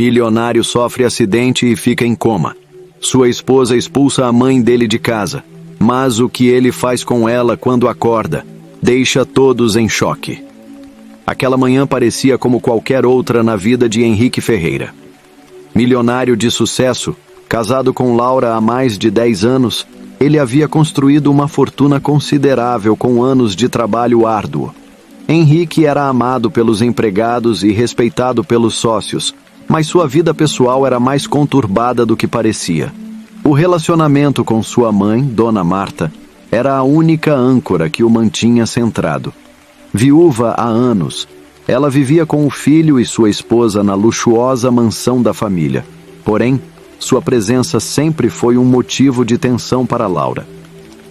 Milionário sofre acidente e fica em coma. Sua esposa expulsa a mãe dele de casa. Mas o que ele faz com ela quando acorda deixa todos em choque. Aquela manhã parecia como qualquer outra na vida de Henrique Ferreira. Milionário de sucesso, casado com Laura há mais de 10 anos, ele havia construído uma fortuna considerável com anos de trabalho árduo. Henrique era amado pelos empregados e respeitado pelos sócios, mas sua vida pessoal era mais conturbada do que parecia. O relacionamento com sua mãe, Dona Marta, era a única âncora que o mantinha centrado. Viúva há anos, ela vivia com o filho e sua esposa na luxuosa mansão da família. Porém, sua presença sempre foi um motivo de tensão para Laura.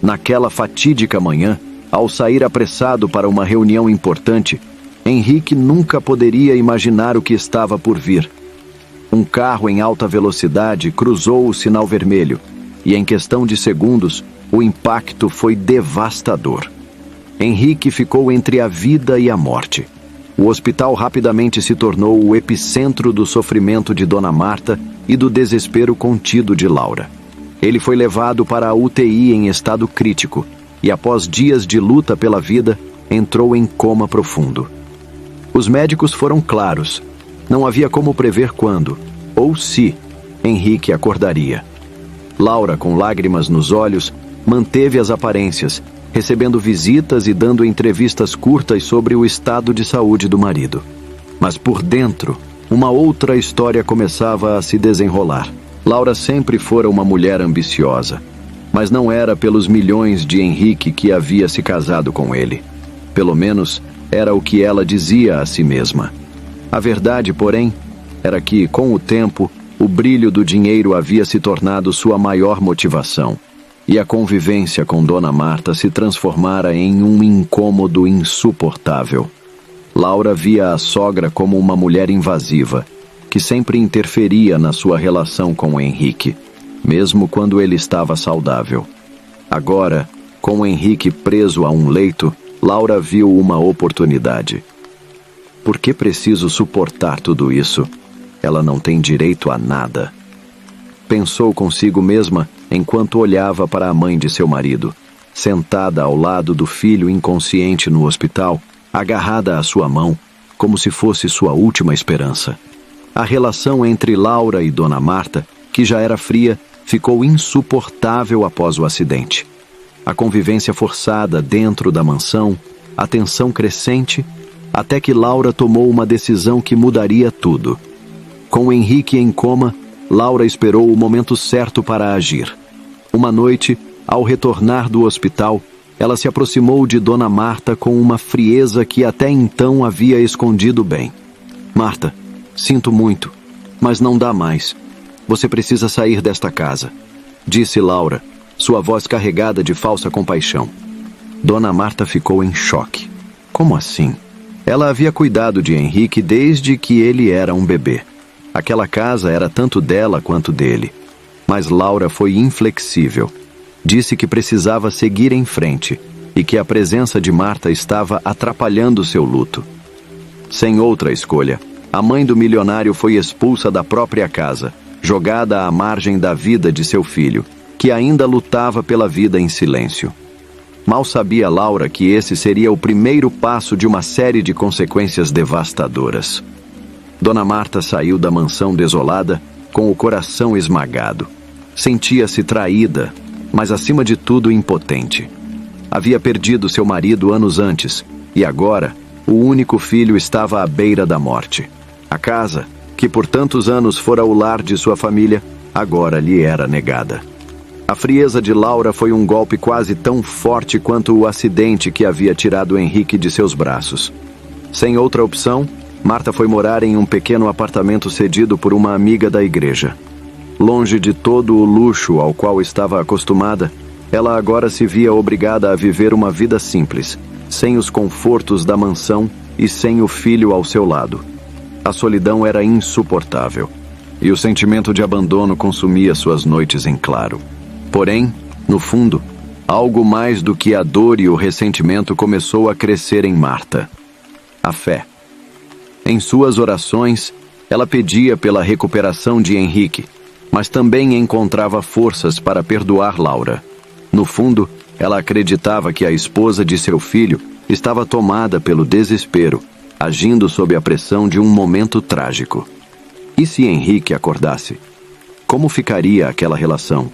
Naquela fatídica manhã, ao sair apressado para uma reunião importante, Henrique nunca poderia imaginar o que estava por vir. Um carro em alta velocidade cruzou o sinal vermelho, e em questão de segundos, o impacto foi devastador. Henrique ficou entre a vida e a morte. O hospital rapidamente se tornou o epicentro do sofrimento de Dona Marta e do desespero contido de Laura. Ele foi levado para a UTI em estado crítico e, após dias de luta pela vida, entrou em coma profundo. Os médicos foram claros. Não havia como prever quando, ou se, Henrique acordaria. Laura, com lágrimas nos olhos, manteve as aparências, recebendo visitas e dando entrevistas curtas sobre o estado de saúde do marido. Mas por dentro, uma outra história começava a se desenrolar. Laura sempre fora uma mulher ambiciosa, mas não era pelos milhões de Henrique que havia se casado com ele. Pelo menos, era o que ela dizia a si mesma. A verdade, porém, era que, com o tempo, o brilho do dinheiro havia se tornado sua maior motivação, e a convivência com Dona Marta se transformara em um incômodo insuportável. Laura via a sogra como uma mulher invasiva, que sempre interferia na sua relação com Henrique, mesmo quando ele estava saudável. Agora, com Henrique preso a um leito, Laura viu uma oportunidade. Por que preciso suportar tudo isso? Ela não tem direito a nada. Pensou consigo mesma enquanto olhava para a mãe de seu marido, sentada ao lado do filho inconsciente no hospital, agarrada à sua mão, como se fosse sua última esperança. A relação entre Laura e Dona Marta, que já era fria, ficou insuportável após o acidente. A convivência forçada dentro da mansão, a tensão crescente, até que Laura tomou uma decisão que mudaria tudo. Com Henrique em coma, Laura esperou o momento certo para agir. Uma noite, ao retornar do hospital, ela se aproximou de Dona Marta com uma frieza que até então havia escondido bem. Marta, sinto muito, mas não dá mais. Você precisa sair desta casa, disse Laura, sua voz carregada de falsa compaixão. Dona Marta ficou em choque. Como assim? Ela havia cuidado de Henrique desde que ele era um bebê. Aquela casa era tanto dela quanto dele. Mas Laura foi inflexível. Disse que precisava seguir em frente e que a presença de Marta estava atrapalhando seu luto. Sem outra escolha, a mãe do milionário foi expulsa da própria casa, jogada à margem da vida de seu filho, que ainda lutava pela vida em silêncio. Mal sabia Laura que esse seria o primeiro passo de uma série de consequências devastadoras. Dona Marta saiu da mansão desolada, com o coração esmagado. Sentia-se traída, mas acima de tudo impotente. Havia perdido seu marido anos antes, e agora o único filho estava à beira da morte. A casa, que por tantos anos fora o lar de sua família, agora lhe era negada. A frieza de Laura foi um golpe quase tão forte quanto o acidente que havia tirado Henrique de seus braços. Sem outra opção, Marta foi morar em um pequeno apartamento cedido por uma amiga da igreja. Longe de todo o luxo ao qual estava acostumada, ela agora se via obrigada a viver uma vida simples, sem os confortos da mansão e sem o filho ao seu lado. A solidão era insuportável, e o sentimento de abandono consumia suas noites em claro. Porém, no fundo, algo mais do que a dor e o ressentimento começou a crescer em Marta. A fé. Em suas orações, Ela pedia pela recuperação de Henrique, mas também encontrava forças para perdoar Laura. No fundo, ela acreditava que a esposa de seu filho estava tomada pelo desespero, agindo sob a pressão de um momento trágico. E se Henrique acordasse? Como ficaria aquela relação?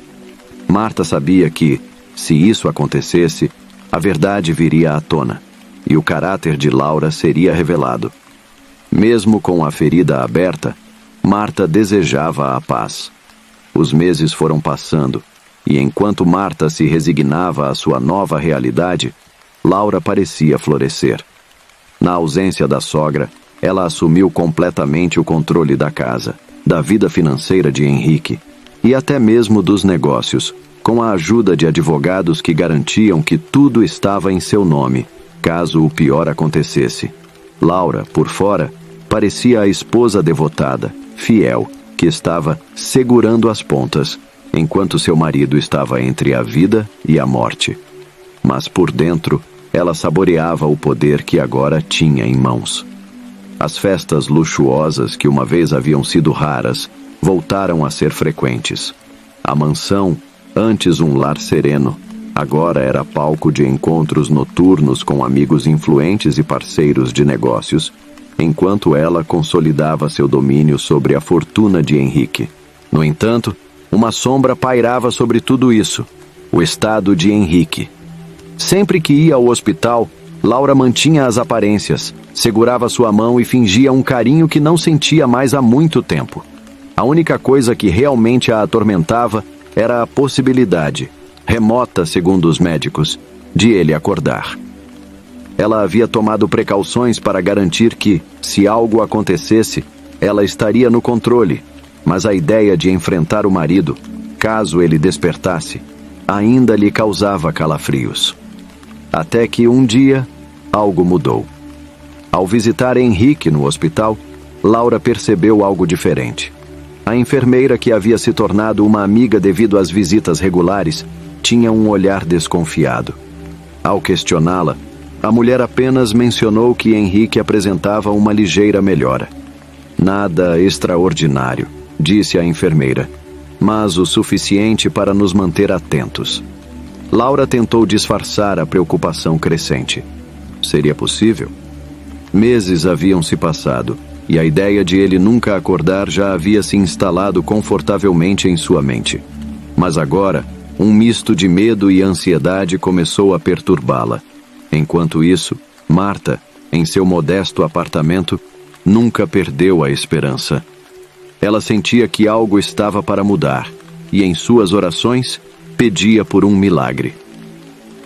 Marta sabia que, se isso acontecesse, a verdade viria à tona, e o caráter de Laura seria revelado. Mesmo com a ferida aberta, Marta desejava a paz. Os meses foram passando, e enquanto Marta se resignava à sua nova realidade, Laura parecia florescer. Na ausência da sogra, ela assumiu completamente o controle da casa, da vida financeira de Henrique e até mesmo dos negócios, com a ajuda de advogados que garantiam que tudo estava em seu nome, caso o pior acontecesse. Laura, por fora, parecia a esposa devotada, fiel, que estava segurando as pontas, enquanto seu marido estava entre a vida e a morte. Mas por dentro, ela saboreava o poder que agora tinha em mãos. As festas luxuosas que uma vez haviam sido raras, voltaram a ser frequentes. A mansão, antes um lar sereno, agora era palco de encontros noturnos com amigos influentes e parceiros de negócios, enquanto ela consolidava seu domínio sobre a fortuna de Henrique. No entanto, uma sombra pairava sobre tudo isso: o estado de Henrique. Sempre que ia ao hospital, Laura mantinha as aparências, segurava sua mão e fingia um carinho que não sentia mais há muito tempo. A única coisa que realmente a atormentava era a possibilidade, remota segundo os médicos, de ele acordar. Ela havia tomado precauções para garantir que, se algo acontecesse, ela estaria no controle, mas a ideia de enfrentar o marido, caso ele despertasse, ainda lhe causava calafrios. Até que um dia, algo mudou. Ao visitar Henrique no hospital, Laura percebeu algo diferente. A enfermeira, que havia se tornado uma amiga devido às visitas regulares, tinha um olhar desconfiado. Ao questioná-la, a mulher apenas mencionou que Henrique apresentava uma ligeira melhora. Nada extraordinário, disse a enfermeira, mas o suficiente para nos manter atentos. Laura tentou disfarçar a preocupação crescente. Seria possível? Meses haviam se passado, e a ideia de ele nunca acordar já havia se instalado confortavelmente em sua mente. Mas agora, um misto de medo e ansiedade começou a perturbá-la. Enquanto isso, Marta, em seu modesto apartamento, nunca perdeu a esperança. Ela sentia que algo estava para mudar, e em suas orações, pedia por um milagre.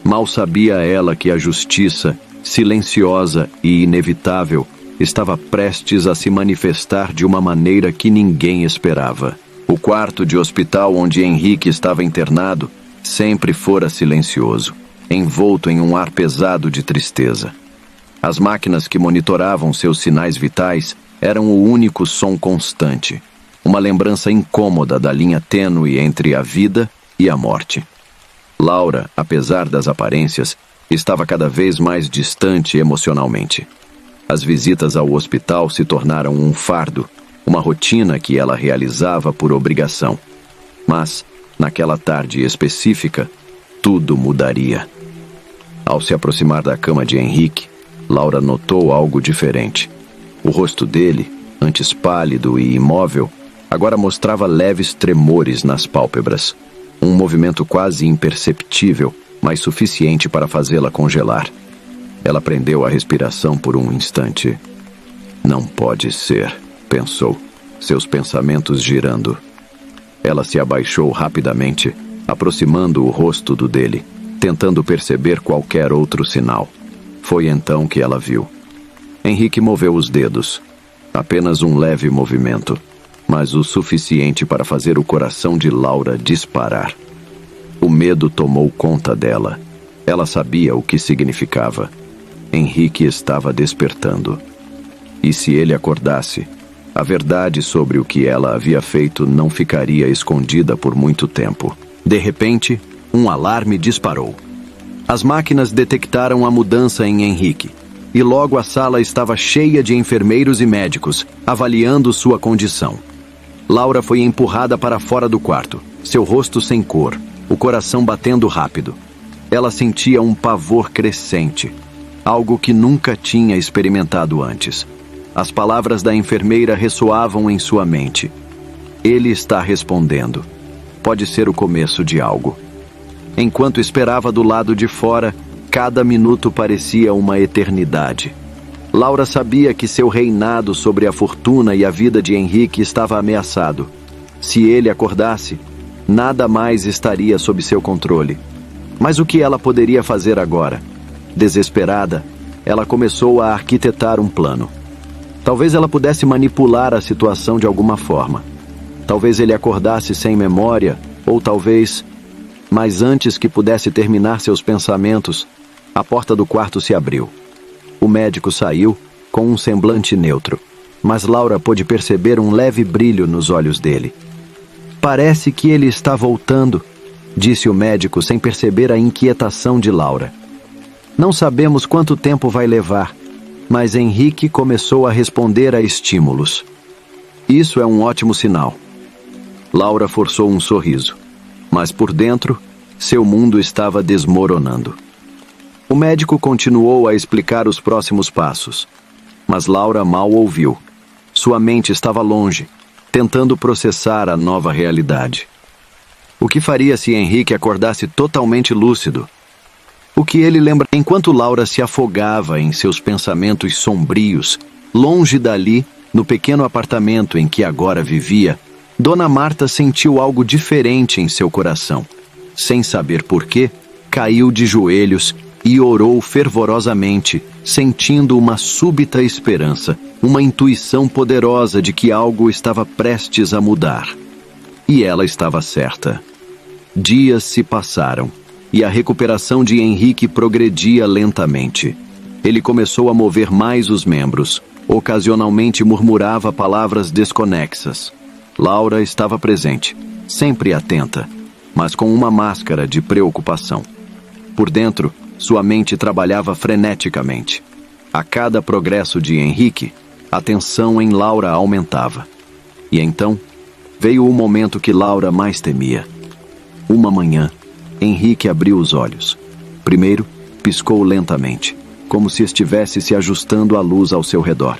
Mal sabia ela que a justiça, silenciosa e inevitável, estava prestes a se manifestar de uma maneira que ninguém esperava. O quarto de hospital onde Henrique estava internado sempre fora silencioso, envolto em um ar pesado de tristeza. As máquinas que monitoravam seus sinais vitais eram o único som constante, uma lembrança incômoda da linha tênue entre a vida e a morte. Laura, apesar das aparências, estava cada vez mais distante emocionalmente. As visitas ao hospital se tornaram um fardo, uma rotina que ela realizava por obrigação. Mas, naquela tarde específica, tudo mudaria. Ao se aproximar da cama de Henrique, Laura notou algo diferente. O rosto dele, antes pálido e imóvel, agora mostrava leves tremores nas pálpebras. Um movimento quase imperceptível, mas suficiente para fazê-la congelar. Ela prendeu a respiração por um instante. Não pode ser, pensou, seus pensamentos girando. Ela se abaixou rapidamente, aproximando o rosto do dele, tentando perceber qualquer outro sinal. Foi então que ela viu. Henrique moveu os dedos. Apenas um leve movimento, mas o suficiente para fazer o coração de Laura disparar. O medo tomou conta dela. Ela sabia o que significava. Henrique estava despertando. E se ele acordasse, a verdade sobre o que ela havia feito não ficaria escondida por muito tempo. De repente, um alarme disparou. As máquinas detectaram a mudança em Henrique. e logo a sala estava cheia de enfermeiros e médicos, avaliando sua condição. Laura foi empurrada para fora do quarto, seu rosto sem cor, o coração batendo rápido. Ela sentia um pavor crescente, algo que nunca tinha experimentado antes. As palavras da enfermeira ressoavam em sua mente. Ele está respondendo. Pode ser o começo de algo. Enquanto esperava do lado de fora, cada minuto parecia uma eternidade. Laura sabia que seu reinado sobre a fortuna e a vida de Henrique estava ameaçado. Se ele acordasse, nada mais estaria sob seu controle. Mas o que ela poderia fazer agora? Desesperada, ela começou a arquitetar um plano. Talvez ela pudesse manipular a situação de alguma forma. Talvez ele acordasse sem memória, ou talvez... Mas antes que pudesse terminar seus pensamentos, a porta do quarto se abriu. O médico saiu, com um semblante neutro, mas Laura pôde perceber um leve brilho nos olhos dele. Parece que ele está voltando, disse o médico sem perceber a inquietação de Laura. Não sabemos quanto tempo vai levar, mas Henrique começou a responder a estímulos. Isso é um ótimo sinal. Laura forçou um sorriso, mas por dentro, seu mundo estava desmoronando. O médico continuou a explicar os próximos passos, mas Laura mal ouviu. Sua mente estava longe, tentando processar a nova realidade. O que faria se Henrique acordasse totalmente lúcido? O que ele lembra? Enquanto Laura se afogava em seus pensamentos sombrios, longe dali, no pequeno apartamento em que agora vivia, Dona Marta sentiu algo diferente em seu coração. Sem saber porquê, caiu de joelhos e orou fervorosamente, sentindo uma súbita esperança, uma intuição poderosa de que algo estava prestes a mudar. E ela estava certa. Dias se passaram, e a recuperação de Henrique progredia lentamente. Ele começou a mover mais os membros, ocasionalmente murmurava palavras desconexas. Laura estava presente, sempre atenta, mas com uma máscara de preocupação. Por dentro, sua mente trabalhava freneticamente. A cada progresso de Henrique, a tensão em Laura aumentava. E então, veio o momento que Laura mais temia. Uma manhã, Henrique abriu os olhos. Primeiro, piscou lentamente, como se estivesse se ajustando à luz ao seu redor.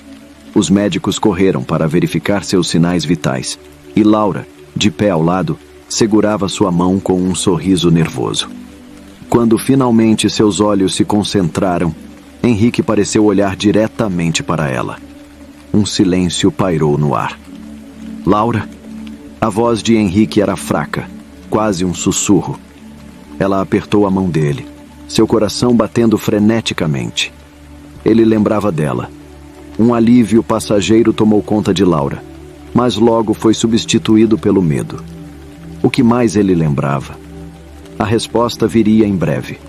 Os médicos correram para verificar seus sinais vitais, e Laura, de pé ao lado, segurava sua mão com um sorriso nervoso. Quando finalmente seus olhos se concentraram, Henrique pareceu olhar diretamente para ela. Um silêncio pairou no ar. Laura? A voz de Henrique era fraca, quase um sussurro. Ela apertou a mão dele, seu coração batendo freneticamente. Ele lembrava dela. Um alívio passageiro tomou conta de Laura, mas logo foi substituído pelo medo. O que mais ele lembrava? A resposta viria em breve.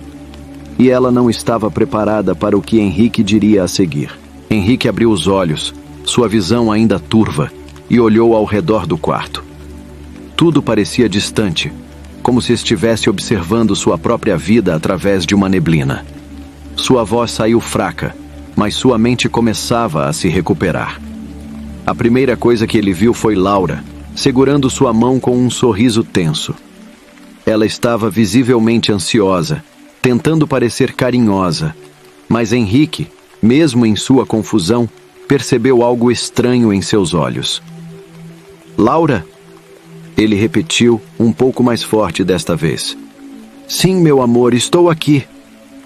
E ela não estava preparada para o que Henrique diria a seguir. Henrique abriu os olhos, sua visão ainda turva, e olhou ao redor do quarto. Tudo parecia distante, como se estivesse observando sua própria vida através de uma neblina. Sua voz saiu fraca, mas sua mente começava a se recuperar. A primeira coisa que ele viu foi Laura, segurando sua mão com um sorriso tenso. Ela estava visivelmente ansiosa, tentando parecer carinhosa, mas Henrique, mesmo em sua confusão, percebeu algo estranho em seus olhos. Laura? Ele repetiu, um pouco mais forte desta vez. Sim, meu amor, estou aqui,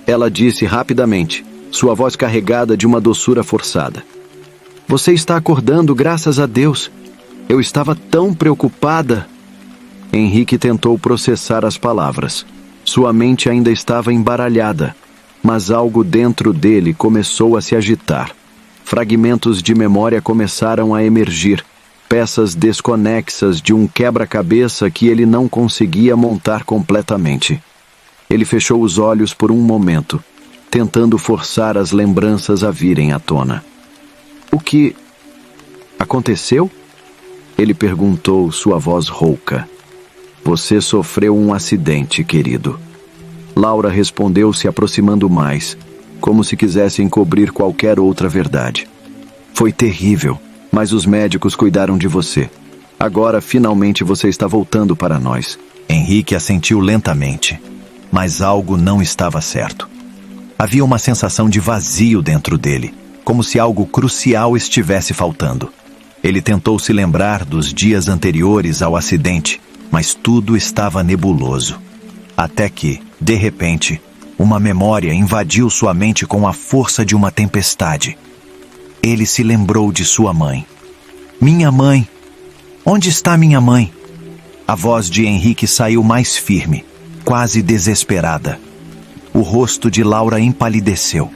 ela disse rapidamente, sua voz carregada de uma doçura forçada. Você está acordando, graças a Deus. Eu estava tão preocupada. Henrique tentou processar as palavras. Sua mente ainda estava embaralhada, mas algo dentro dele começou a se agitar. Fragmentos de memória começaram a emergir, peças desconexas de um quebra-cabeça que ele não conseguia montar completamente. Ele fechou os olhos por um momento, tentando forçar as lembranças a virem à tona. O que aconteceu? Ele perguntou, sua voz rouca. Você sofreu um acidente, querido. Laura respondeu, se aproximando mais. como se quisesse encobrir qualquer outra verdade. Foi terrível, mas os médicos cuidaram de você. Agora, finalmente, você está voltando para nós. Henrique assentiu lentamente, mas algo não estava certo. Havia uma sensação de vazio dentro dele, como se algo crucial estivesse faltando. Ele tentou se lembrar dos dias anteriores ao acidente, mas tudo estava nebuloso. Até que, de repente, uma memória invadiu sua mente com a força de uma tempestade. Ele se lembrou de sua mãe. Minha mãe! Onde está minha mãe? A voz de Henrique saiu mais firme, quase desesperada. O rosto de Laura empalideceu.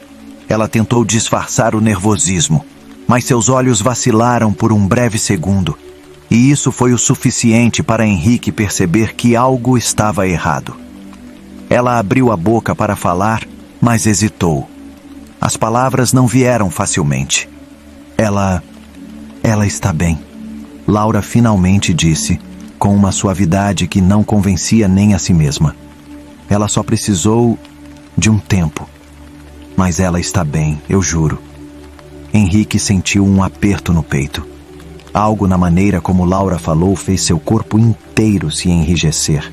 Ela tentou disfarçar o nervosismo, mas seus olhos vacilaram por um breve segundo, e isso foi o suficiente para Henrique perceber que algo estava errado. Ela abriu a boca para falar, mas hesitou. As palavras não vieram facilmente. Ela está bem. Laura finalmente disse, com uma suavidade que não convencia nem a si mesma. Ela só precisou de um tempo. Mas ela está bem, eu juro. Henrique sentiu um aperto no peito. Algo na maneira como Laura falou fez seu corpo inteiro se enrijecer.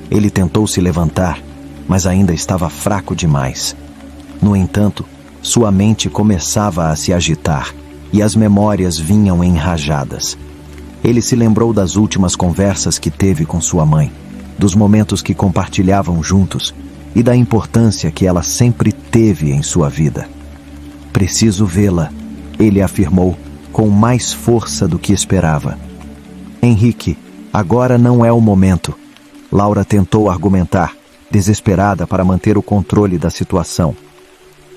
Ele tentou se levantar, mas ainda estava fraco demais. No entanto, sua mente começava a se agitar e as memórias vinham em rajadas. Ele se lembrou das últimas conversas que teve com sua mãe, dos momentos que compartilhavam juntos e da importância que ela sempre teve em sua vida. Preciso vê-la, ele afirmou, com mais força do que esperava. Henrique, agora não é o momento. Laura tentou argumentar, desesperada para manter o controle da situação.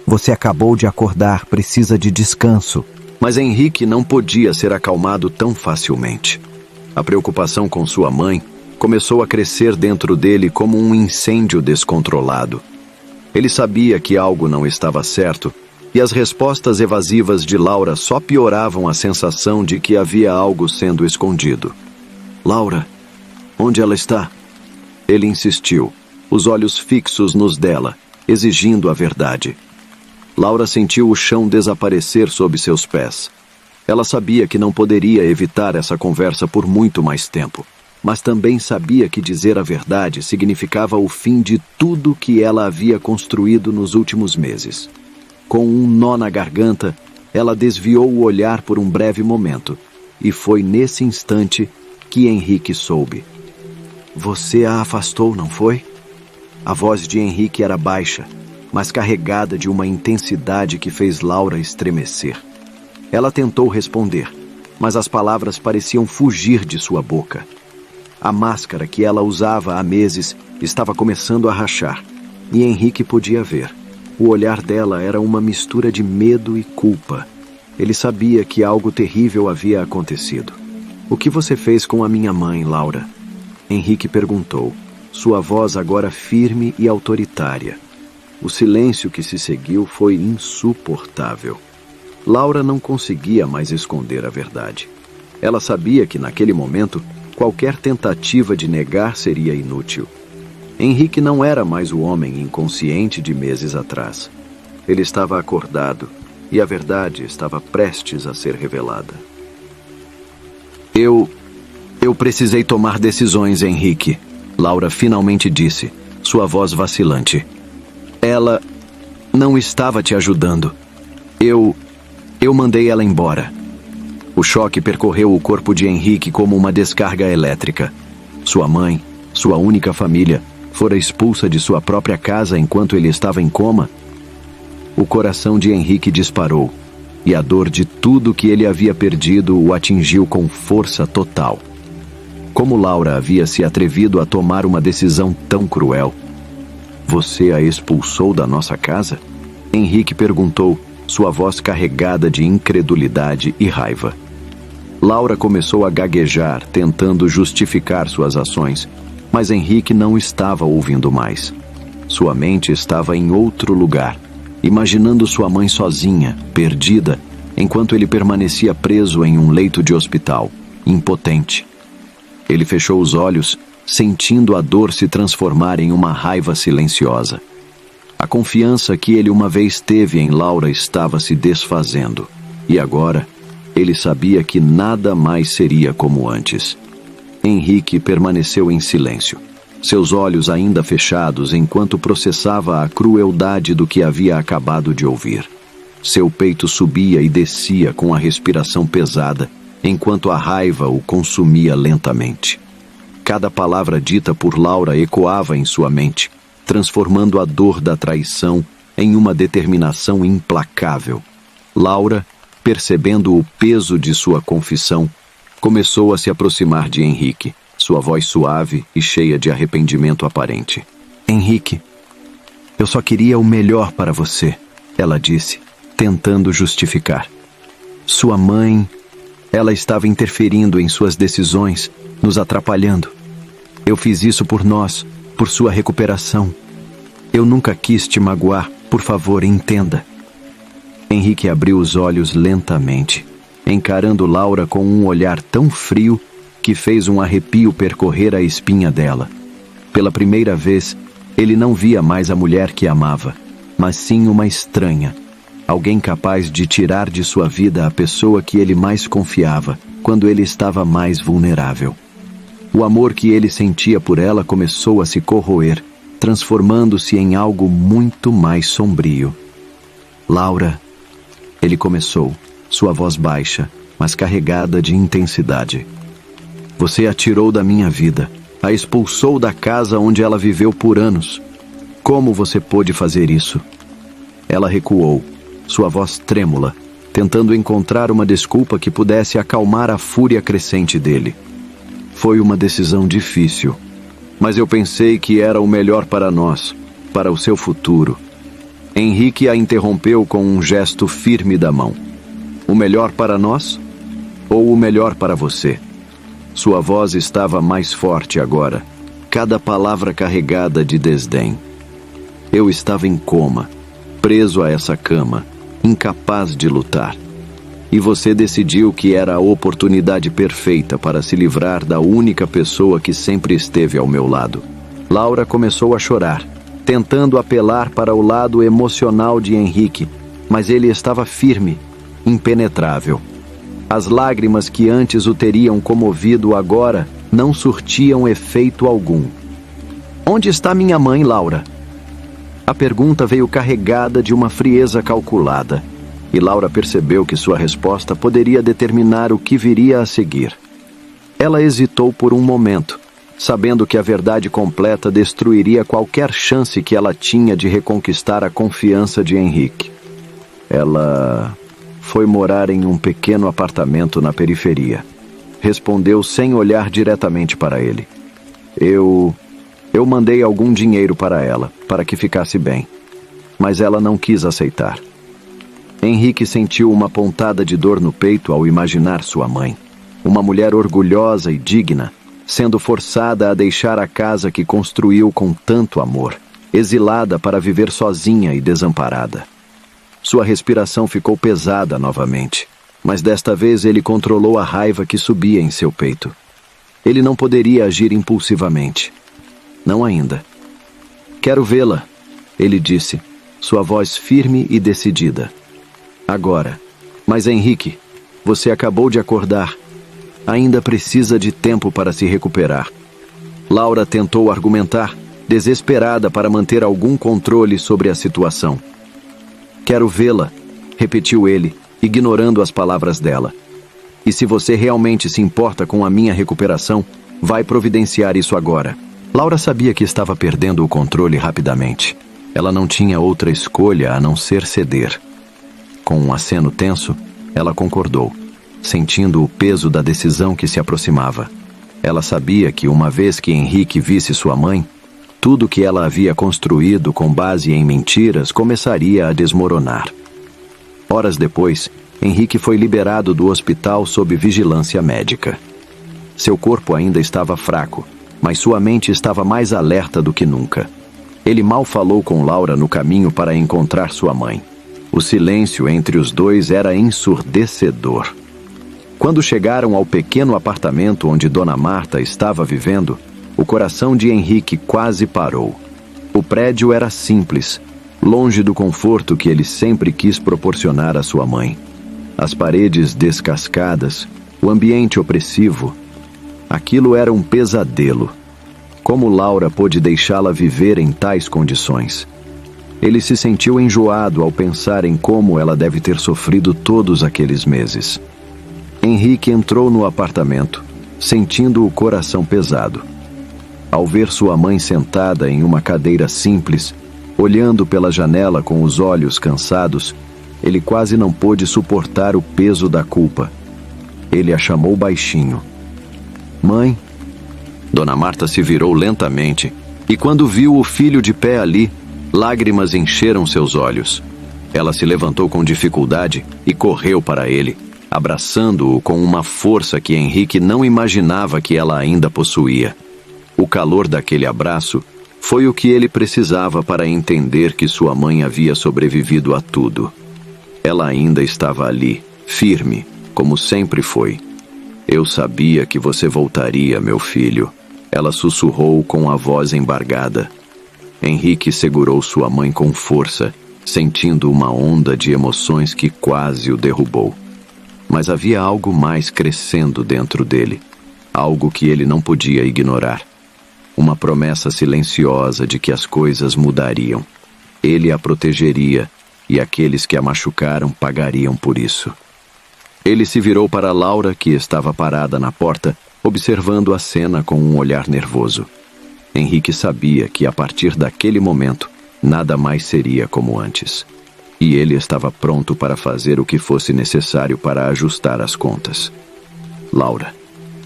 Você acabou de acordar, precisa de descanso. Mas Henrique não podia ser acalmado tão facilmente. A preocupação com sua mãe começou a crescer dentro dele como um incêndio descontrolado. Ele sabia que algo não estava certo, e as respostas evasivas de Laura só pioravam a sensação de que havia algo sendo escondido. Laura, onde ela está? Ele insistiu, os olhos fixos nos dela, exigindo a verdade. Laura sentiu o chão desaparecer sob seus pés. Ela sabia que não poderia evitar essa conversa por muito mais tempo, mas também sabia que dizer a verdade significava o fim de tudo que ela havia construído nos últimos meses. Com um nó na garganta, ela desviou o olhar por um breve momento, e foi nesse instante que Henrique soube. Você a afastou, não foi? A voz de Henrique era baixa, mas carregada de uma intensidade que fez Laura estremecer. Ela tentou responder, mas as palavras pareciam fugir de sua boca. A máscara que ela usava há meses estava começando a rachar, e Henrique podia ver. O olhar dela era uma mistura de medo e culpa. Ele sabia que algo terrível havia acontecido. O que você fez com a minha mãe, Laura? Henrique perguntou, sua voz agora firme e autoritária. O silêncio que se seguiu foi insuportável. Laura não conseguia mais esconder a verdade. Ela sabia que, naquele momento, qualquer tentativa de negar seria inútil. Henrique não era mais o homem inconsciente de meses atrás. Ele estava acordado, e a verdade estava prestes a ser revelada. Eu precisei tomar decisões, Henrique, Laura finalmente disse, sua voz vacilante. Ela não estava te ajudando. Eu mandei ela embora. O choque percorreu o corpo de Henrique como uma descarga elétrica. Sua mãe, sua única família, fora expulsa de sua própria casa enquanto ele estava em coma. O coração de Henrique disparou, e a dor de tudo que ele havia perdido o atingiu com força total. Como Laura havia se atrevido a tomar uma decisão tão cruel? Você a expulsou da nossa casa? Henrique perguntou, sua voz carregada de incredulidade e raiva. Laura começou a gaguejar, tentando justificar suas ações, mas Henrique não estava ouvindo mais. Sua mente estava em outro lugar, imaginando sua mãe sozinha, perdida, enquanto ele permanecia preso em um leito de hospital, impotente. Ele fechou os olhos, sentindo a dor se transformar em uma raiva silenciosa. A confiança que ele uma vez teve em Laura estava se desfazendo. E agora, ele sabia que nada mais seria como antes. Henrique permaneceu em silêncio, seus olhos ainda fechados enquanto processava a crueldade do que havia acabado de ouvir. Seu peito subia e descia com a respiração pesada, enquanto a raiva o consumia lentamente. Cada palavra dita por Laura ecoava em sua mente, transformando a dor da traição em uma determinação implacável. Laura, percebendo o peso de sua confissão, começou a se aproximar de Henrique, sua voz suave e cheia de arrependimento aparente. Henrique, eu só queria o melhor para você, ela disse, tentando justificar. Sua mãe, ela estava interferindo em suas decisões, nos atrapalhando. Eu fiz isso por nós, por sua recuperação. Eu nunca quis te magoar, por favor, entenda. Henrique abriu os olhos lentamente, encarando Laura com um olhar tão frio que fez um arrepio percorrer a espinha dela. Pela primeira vez, ele não via mais a mulher que amava, mas sim uma estranha, alguém capaz de tirar de sua vida a pessoa que ele mais confiava, quando ele estava mais vulnerável. O amor que ele sentia por ela começou a se corroer, transformando-se em algo muito mais sombrio. Laura, ele começou, sua voz baixa, mas carregada de intensidade. Você a tirou da minha vida, a expulsou da casa onde ela viveu por anos. Como você pôde fazer isso? Ela recuou, sua voz trêmula, tentando encontrar uma desculpa que pudesse acalmar a fúria crescente dele. Foi uma decisão difícil, mas eu pensei que era o melhor para nós, para o seu futuro. Henrique a interrompeu com um gesto firme da mão. O melhor para nós? Ou o melhor para você? Sua voz estava mais forte agora, cada palavra carregada de desdém. Eu estava em coma, preso a essa cama, incapaz de lutar. E você decidiu que era a oportunidade perfeita para se livrar da única pessoa que sempre esteve ao meu lado. Laura começou a chorar, tentando apelar para o lado emocional de Henrique, mas ele estava firme, impenetrável. As lágrimas que antes o teriam comovido agora não surtiam efeito algum. Onde está minha mãe, Laura? A pergunta veio carregada de uma frieza calculada, e Laura percebeu que sua resposta poderia determinar o que viria a seguir. Ela hesitou por um momento, sabendo que a verdade completa destruiria qualquer chance que ela tinha de reconquistar a confiança de Henrique. Ela foi morar em um pequeno apartamento na periferia. Respondeu sem olhar diretamente para ele. Eu mandei algum dinheiro para ela, para que ficasse bem. Mas ela não quis aceitar. Henrique sentiu uma pontada de dor no peito ao imaginar sua mãe, uma mulher orgulhosa e digna, sendo forçada a deixar a casa que construiu com tanto amor, exilada para viver sozinha e desamparada. Sua respiração ficou pesada novamente, mas desta vez ele controlou a raiva que subia em seu peito. Ele não poderia agir impulsivamente. Não ainda. Quero vê-la, ele disse, sua voz firme e decidida. Agora. Mas Henrique, você acabou de acordar. Ainda precisa de tempo para se recuperar. Laura tentou argumentar, desesperada para manter algum controle sobre a situação. Quero vê-la, repetiu ele, ignorando as palavras dela. E se você realmente se importa com a minha recuperação, vai providenciar isso agora. Laura sabia que estava perdendo o controle rapidamente. Ela não tinha outra escolha a não ser ceder. Com um aceno tenso, ela concordou, sentindo o peso da decisão que se aproximava. Ela sabia que uma vez que Henrique visse sua mãe, tudo que ela havia construído com base em mentiras começaria a desmoronar. Horas depois, Henrique foi liberado do hospital sob vigilância médica. Seu corpo ainda estava fraco, mas sua mente estava mais alerta do que nunca. Ele mal falou com Laura no caminho para encontrar sua mãe. O silêncio entre os dois era ensurdecedor. Quando chegaram ao pequeno apartamento onde Dona Marta estava vivendo, o coração de Henrique quase parou. O prédio era simples, longe do conforto que ele sempre quis proporcionar à sua mãe. As paredes descascadas, o ambiente opressivo. Aquilo era um pesadelo. Como Laura pôde deixá-la viver em tais condições? Ele se sentiu enjoado ao pensar em como ela deve ter sofrido todos aqueles meses. Henrique entrou no apartamento, sentindo o coração pesado. Ao ver sua mãe sentada em uma cadeira simples, olhando pela janela com os olhos cansados, ele quase não pôde suportar o peso da culpa. Ele a chamou baixinho. Mãe? Dona Marta se virou lentamente e, quando viu o filho de pé ali, lágrimas encheram seus olhos. Ela se levantou com dificuldade e correu para ele, abraçando-o com uma força que Henrique não imaginava que ela ainda possuía. O calor daquele abraço foi o que ele precisava para entender que sua mãe havia sobrevivido a tudo. Ela ainda estava ali, firme, como sempre foi. Eu sabia que você voltaria, meu filho. Ela sussurrou com a voz embargada. Henrique segurou sua mãe com força, sentindo uma onda de emoções que quase o derrubou. Mas havia algo mais crescendo dentro dele, algo que ele não podia ignorar. Uma promessa silenciosa de que as coisas mudariam. Ele a protegeria, e aqueles que a machucaram pagariam por isso. Ele se virou para Laura, que estava parada na porta, observando a cena com um olhar nervoso. Henrique sabia que, a partir daquele momento, nada mais seria como antes. E ele estava pronto para fazer o que fosse necessário para ajustar as contas. Laura,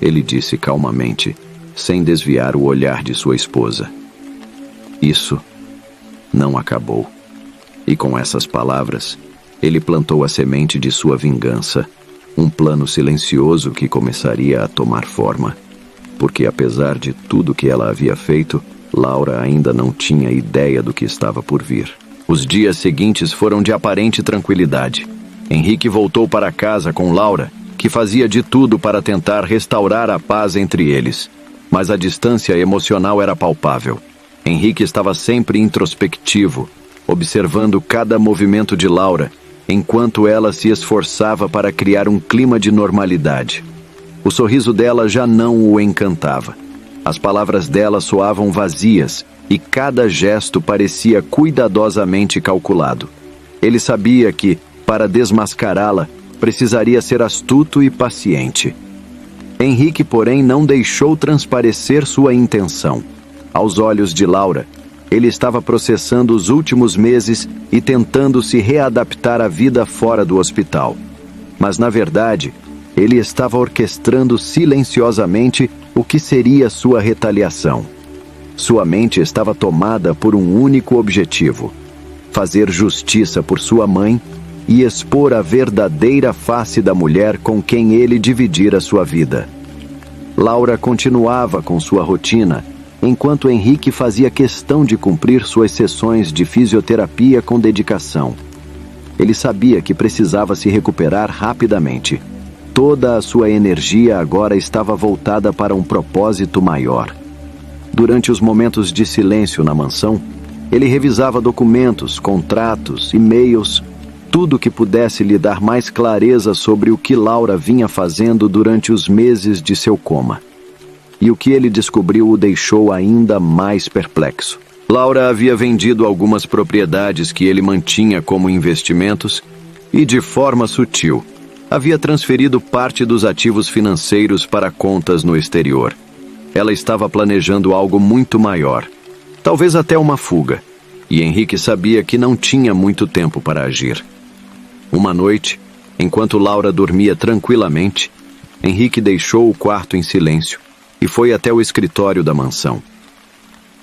ele disse calmamente, sem desviar o olhar de sua esposa. Isso não acabou. E com essas palavras, ele plantou a semente de sua vingança, um plano silencioso que começaria a tomar forma. Porque apesar de tudo que ela havia feito, Laura ainda não tinha ideia do que estava por vir. Os dias seguintes foram de aparente tranquilidade. Henrique voltou para casa com Laura, que fazia de tudo para tentar restaurar a paz entre eles. Mas a distância emocional era palpável. Henrique estava sempre introspectivo, observando cada movimento de Laura, enquanto ela se esforçava para criar um clima de normalidade. O sorriso dela já não o encantava. As palavras dela soavam vazias e cada gesto parecia cuidadosamente calculado. Ele sabia que, para desmascará-la, precisaria ser astuto e paciente. Henrique, porém, não deixou transparecer sua intenção. Aos olhos de Laura, ele estava processando os últimos meses e tentando se readaptar à vida fora do hospital. Mas, na verdade, ele estava orquestrando silenciosamente o que seria sua retaliação. Sua mente estava tomada por um único objetivo: fazer justiça por sua mãe e expor a verdadeira face da mulher com quem ele dividira sua vida. Laura continuava com sua rotina, enquanto Henrique fazia questão de cumprir suas sessões de fisioterapia com dedicação. Ele sabia que precisava se recuperar rapidamente. Toda a sua energia agora estava voltada para um propósito maior. Durante os momentos de silêncio na mansão, ele revisava documentos, contratos, e-mails, tudo que pudesse lhe dar mais clareza sobre o que Laura vinha fazendo durante os meses de seu coma. E o que ele descobriu o deixou ainda mais perplexo. Laura havia vendido algumas propriedades que ele mantinha como investimentos e, de forma sutil, havia transferido parte dos ativos financeiros para contas no exterior. Ela estava planejando algo muito maior, talvez até uma fuga, e Henrique sabia que não tinha muito tempo para agir. Uma noite, enquanto Laura dormia tranquilamente, Henrique deixou o quarto em silêncio e foi até o escritório da mansão.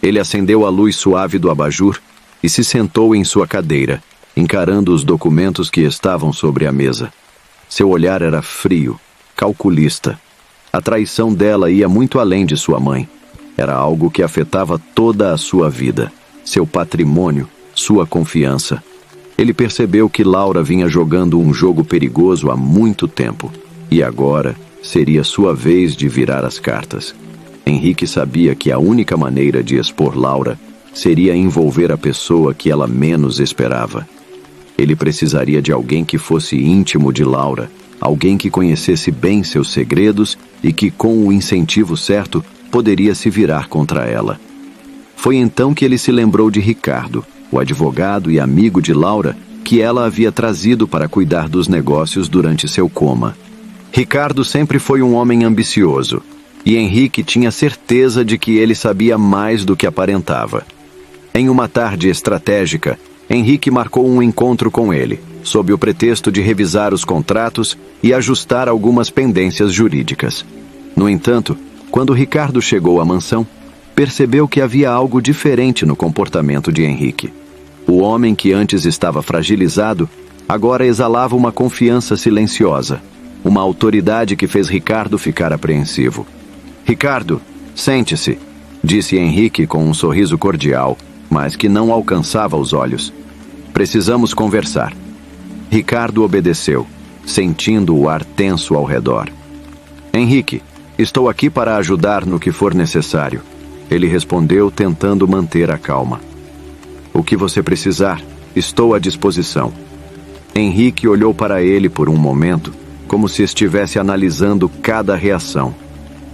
Ele acendeu a luz suave do abajur e se sentou em sua cadeira, encarando os documentos que estavam sobre a mesa. Seu olhar era frio, calculista. A traição dela ia muito além de sua mãe. Era algo que afetava toda a sua vida, seu patrimônio, sua confiança. Ele percebeu que Laura vinha jogando um jogo perigoso há muito tempo, e agora seria sua vez de virar as cartas. Henrique sabia que a única maneira de expor Laura seria envolver a pessoa que ela menos esperava. Ele precisaria de alguém que fosse íntimo de Laura, alguém que conhecesse bem seus segredos e que, com o incentivo certo, poderia se virar contra ela. Foi então que ele se lembrou de Ricardo, o advogado e amigo de Laura, que ela havia trazido para cuidar dos negócios durante seu coma. Ricardo sempre foi um homem ambicioso, e Henrique tinha certeza de que ele sabia mais do que aparentava. Em uma tarde estratégica, Henrique marcou um encontro com ele, sob o pretexto de revisar os contratos e ajustar algumas pendências jurídicas. No entanto, quando Ricardo chegou à mansão, percebeu que havia algo diferente no comportamento de Henrique. O homem que antes estava fragilizado, agora exalava uma confiança silenciosa, uma autoridade que fez Ricardo ficar apreensivo. "Ricardo, sente-se", disse Henrique com um sorriso cordial, mas que não alcançava os olhos. "Precisamos conversar." Ricardo obedeceu, sentindo o ar tenso ao redor. "Henrique, estou aqui para ajudar no que for necessário", ele respondeu, tentando manter a calma. "O que você precisar, estou à disposição." Henrique olhou para ele por um momento, como se estivesse analisando cada reação.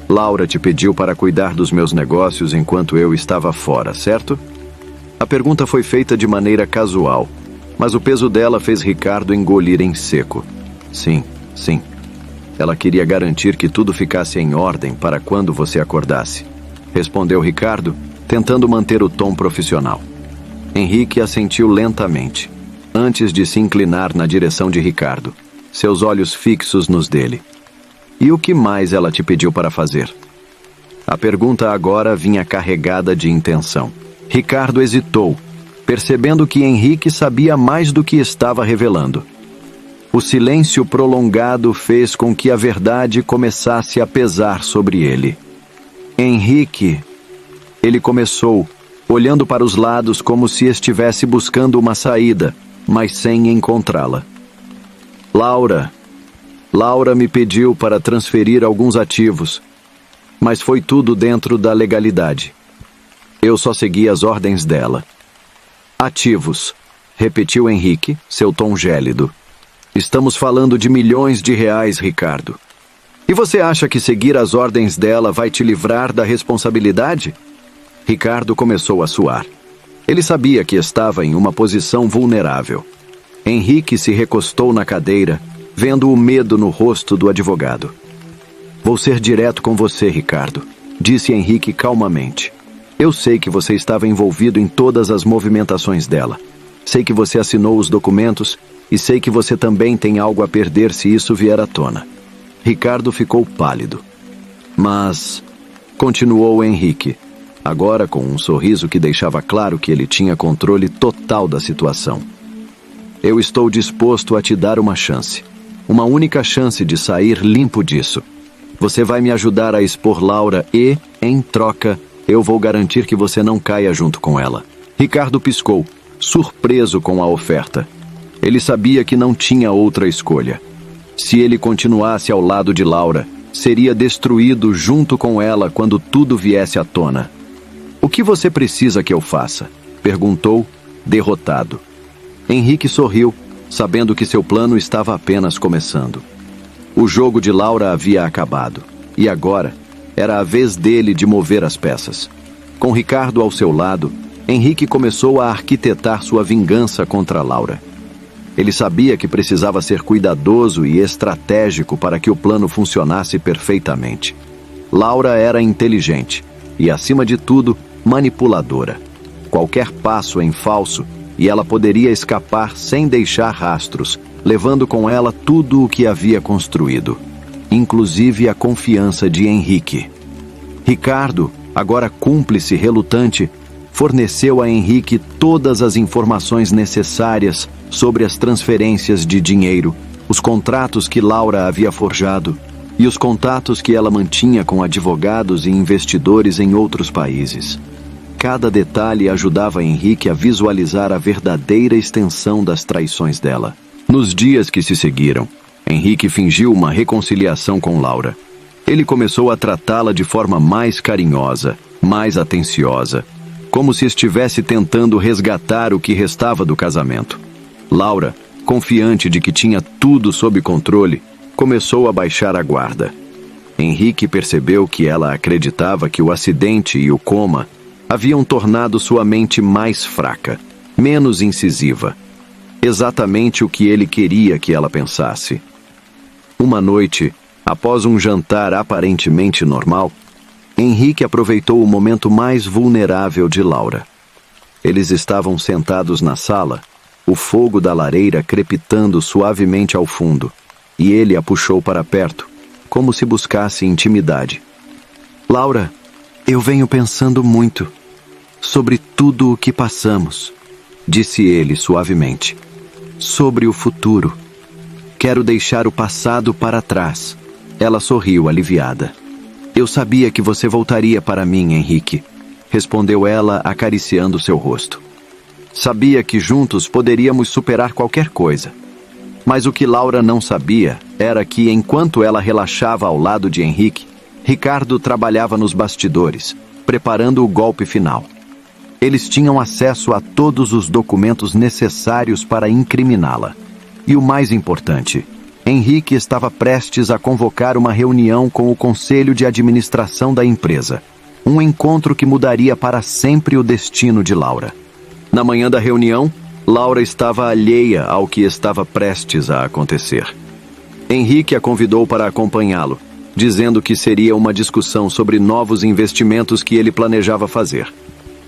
"Laura te pediu para cuidar dos meus negócios enquanto eu estava fora, certo?" A pergunta foi feita de maneira casual, mas o peso dela fez Ricardo engolir em seco. Sim. Ela queria garantir que tudo ficasse em ordem para quando você acordasse, respondeu Ricardo, tentando manter o tom profissional. Henrique assentiu lentamente, antes de se inclinar na direção de Ricardo, seus olhos fixos nos dele. "E o que mais ela te pediu para fazer?" A pergunta agora vinha carregada de intenção. Ricardo hesitou, percebendo que Henrique sabia mais do que estava revelando. O silêncio prolongado fez com que a verdade começasse a pesar sobre ele. "Henrique", ele começou, olhando para os lados como se estivesse buscando uma saída, mas sem encontrá-la. Laura me pediu para transferir alguns ativos, mas foi tudo dentro da legalidade. Eu só segui as ordens dela." "Ativos", repetiu Henrique, seu tom gélido. "Estamos falando de milhões de reais, Ricardo. E você acha que seguir as ordens dela vai te livrar da responsabilidade?" Ricardo começou a suar. Ele sabia que estava em uma posição vulnerável. Henrique se recostou na cadeira, vendo o medo no rosto do advogado. "Vou ser direto com você, Ricardo", disse Henrique calmamente. "Eu sei que você estava envolvido em todas as movimentações dela. Sei que você assinou os documentos e sei que você também tem algo a perder se isso vier à tona." Ricardo ficou pálido. "Mas", continuou Henrique, agora com um sorriso que deixava claro que ele tinha controle total da situação. "Eu estou disposto a te dar uma chance. Uma única chance de sair limpo disso. Você vai me ajudar a expor Laura e, em troca, eu vou garantir que você não caia junto com ela." Ricardo piscou, surpreso com a oferta. Ele sabia que não tinha outra escolha. Se ele continuasse ao lado de Laura, seria destruído junto com ela quando tudo viesse à tona. "O que você precisa que eu faça?" perguntou, derrotado. Henrique sorriu, sabendo que seu plano estava apenas começando. O jogo de Laura havia acabado, e agora era a vez dele de mover as peças. Com Ricardo ao seu lado, Henrique começou a arquitetar sua vingança contra Laura. Ele sabia que precisava ser cuidadoso e estratégico para que o plano funcionasse perfeitamente. Laura era inteligente e, acima de tudo, manipuladora. Qualquer passo em falso e ela poderia escapar sem deixar rastros, levando com ela tudo o que havia construído, inclusive a confiança de Henrique. Ricardo, agora cúmplice relutante, forneceu a Henrique todas as informações necessárias sobre as transferências de dinheiro, os contratos que Laura havia forjado e os contatos que ela mantinha com advogados e investidores em outros países. Cada detalhe ajudava Henrique a visualizar a verdadeira extensão das traições dela. Nos dias que se seguiram, Henrique fingiu uma reconciliação com Laura. Ele começou a tratá-la de forma mais carinhosa, mais atenciosa. como se estivesse tentando resgatar o que restava do casamento. Laura, confiante de que tinha tudo sob controle, começou a baixar a guarda. Henrique percebeu que ela acreditava que o acidente e o coma haviam tornado sua mente mais fraca, menos incisiva. Exatamente o que ele queria que ela pensasse. Uma noite, após um jantar aparentemente normal, Henrique aproveitou o momento mais vulnerável de Laura. Eles estavam sentados na sala, o fogo da lareira crepitando suavemente ao fundo, e ele a puxou para perto, como se buscasse intimidade. Laura, eu venho pensando muito sobre tudo o que passamos, disse ele suavemente. Sobre o futuro. Quero deixar o passado para trás. Ela sorriu aliviada. Eu sabia que você voltaria para mim, Henrique, respondeu ela acariciando seu rosto. Sabia que juntos poderíamos superar qualquer coisa. Mas o que Laura não sabia era que, enquanto ela relaxava ao lado de Henrique, Ricardo trabalhava nos bastidores, preparando o golpe final. Eles tinham acesso a todos os documentos necessários para incriminá-la. E o mais importante, Henrique estava prestes a convocar uma reunião com o conselho de administração da empresa. Um encontro que mudaria para sempre o destino de Laura. Na manhã da reunião, Laura estava alheia ao que estava prestes a acontecer. Henrique a convidou para acompanhá-lo, dizendo que seria uma discussão sobre novos investimentos que ele planejava fazer.